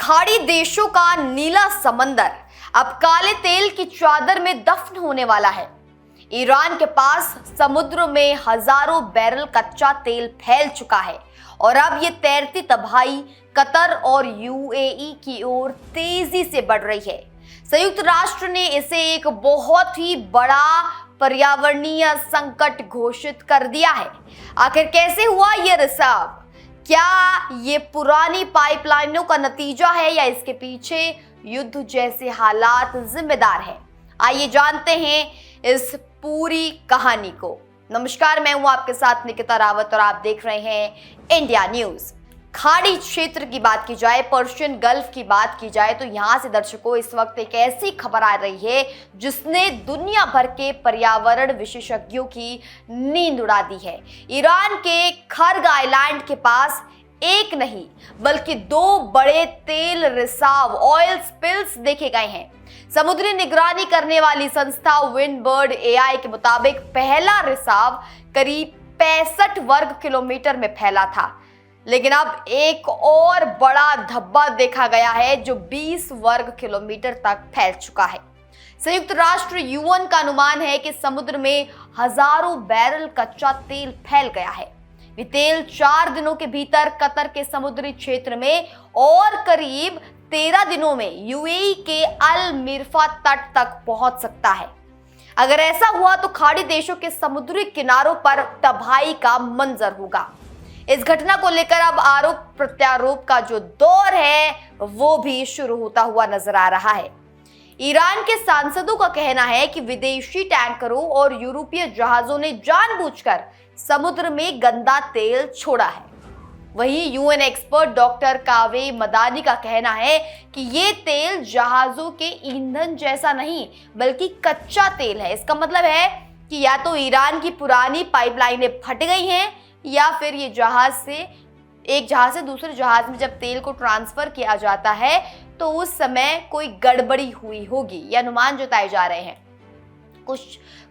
खाड़ी देशों का नीला समंदर अब काले तेल की चादर में दफन होने वाला है। ईरान के पास समुद्र में हजारों बैरल कच्चा तेल फैल चुका है और अब ये तैरती तबाही कतर और यूएई की ओर तेजी से बढ़ रही है। संयुक्त राष्ट्र ने इसे एक बहुत ही बड़ा पर्यावरणीय संकट घोषित कर दिया है। आखिर कैसे हुआ ये रिसाव? क्या ये पुरानी पाइपलाइनों का नतीजा है या इसके पीछे युद्ध जैसे हालात जिम्मेदार हैं? आइए जानते हैं इस पूरी कहानी को। नमस्कार, मैं हूं आपके साथ निकिता रावत और आप देख रहे हैं इंडिया न्यूज। खाड़ी क्षेत्र की बात की जाए, पर्शियन गल्फ की बात की जाए तो यहां से दर्शकों इस वक्त एक ऐसी खबर आ रही है जिसने दुनिया भर के पर्यावरण विशेषज्ञों की नींद उड़ा दी है। ईरान के खर्ग आइलैंड के पास एक नहीं बल्कि दो बड़े तेल रिसाव ऑयल स्पिल्स देखे गए हैं। समुद्री निगरानी करने वाली संस्था विंडबर्ड एआई के मुताबिक पहला रिसाव करीब 65 वर्ग किलोमीटर में फैला था, लेकिन अब एक और बड़ा धब्बा देखा गया है जो 20 वर्ग किलोमीटर तक फैल चुका है। संयुक्त राष्ट्र यूएन का अनुमान है कि समुद्र में हजारों बैरल कच्चा तेल फैल गया है। ये तेल 4 दिनों के भीतर कतर के समुद्री क्षेत्र में और करीब 13 दिनों में यूएई के अल मिरफा तट तक पहुंच सकता है। अगर ऐसा हुआ तो खाड़ी देशों के समुद्री किनारों पर तबाही का मंजर होगा। इस घटना को लेकर अब आरोप प्रत्यारोप का जो दौर है वो भी शुरू होता हुआ नजर आ रहा है। ईरान के सांसदों का कहना है कि विदेशी टैंकरों और यूरोपीय जहाजों ने जानबूझकर समुद्र में गंदा तेल छोड़ा है। वहीं यूएन एक्सपर्ट डॉक्टर कावे मदानी का कहना है कि ये तेल जहाजों के ईंधन जैसा नहीं बल्कि कच्चा तेल है। इसका मतलब है कि या तो ईरान की पुरानी पाइपलाइनें फट गई हैं या फिर ये एक जहाज से दूसरे जहाज में जब तेल को ट्रांसफर किया जाता है तो उस समय कोई गड़बड़ी हुई होगी। ये अनुमान जताए जा रहे हैं।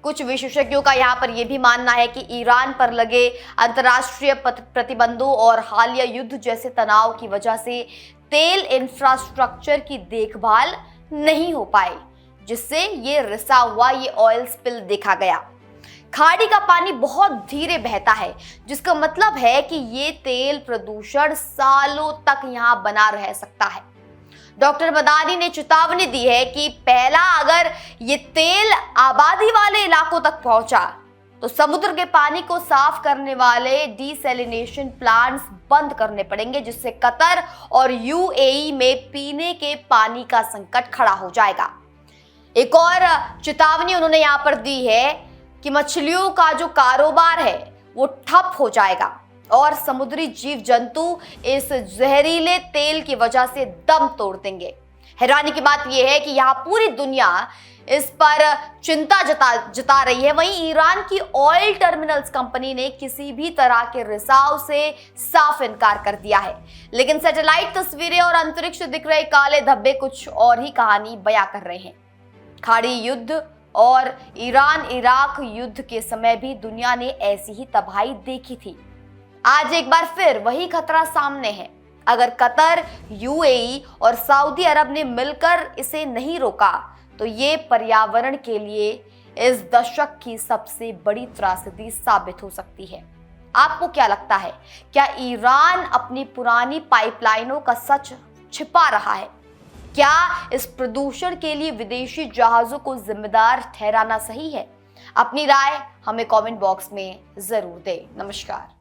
कुछ विशेषज्ञों का यहाँ पर यह भी मानना है कि ईरान पर लगे अंतर्राष्ट्रीय प्रतिबंधों और हालिया युद्ध जैसे तनाव की वजह से तेल इंफ्रास्ट्रक्चर की देखभाल नहीं हो पाई, जिससे ये रिसा हुआ ये ऑयल स्पिल देखा गया। खाड़ी का पानी बहुत धीरे बहता है, जिसका मतलब है कि ये तेल प्रदूषण सालों तक यहाँ बना रह सकता है। डॉक्टर मदानी ने चेतावनी दी है कि पहला अगर ये तेल आबादी वाले इलाकों तक पहुंचा तो समुद्र के पानी को साफ करने वाले डिसैलिनेशन प्लांट्स बंद करने पड़ेंगे, जिससे कतर और यूएई में पीने के पानी का संकट खड़ा हो जाएगा। एक और चेतावनी उन्होंने यहाँ पर दी है कि मछलियों का जो कारोबार है वो ठप हो जाएगा और समुद्री जीव जंतु इस जहरीले तेल की वजह से दम तोड़ देंगे। हैरानी की बात यह है कि यहाँ पूरी दुनिया इस पर चिंता जता रही है। वहीं ईरान की ऑयल टर्मिनल्स कंपनी ने किसी भी तरह के रिसाव से साफ इनकार कर दिया है, लेकिन सैटेलाइट तस्वीरें और अंतरिक्ष से दिख रहे काले धब्बे कुछ और ही कहानी बयां कर रहे हैं। खाड़ी युद्ध और ईरान इराक युद्ध के समय भी दुनिया ने ऐसी ही तबाही देखी थी। आज एक बार फिर वही खतरा सामने है। अगर कतर, यूएई और सऊदी अरब ने मिलकर इसे नहीं रोका तो ये पर्यावरण के लिए इस दशक की सबसे बड़ी त्रासदी साबित हो सकती है। आपको क्या लगता है? क्या ईरान अपनी पुरानी पाइपलाइनों का सच छिपा रहा है? क्या इस प्रदूषण के लिए विदेशी जहाजों को जिम्मेदार ठहराना सही है? अपनी राय हमें कमेंट बॉक्स में जरूर दें। नमस्कार।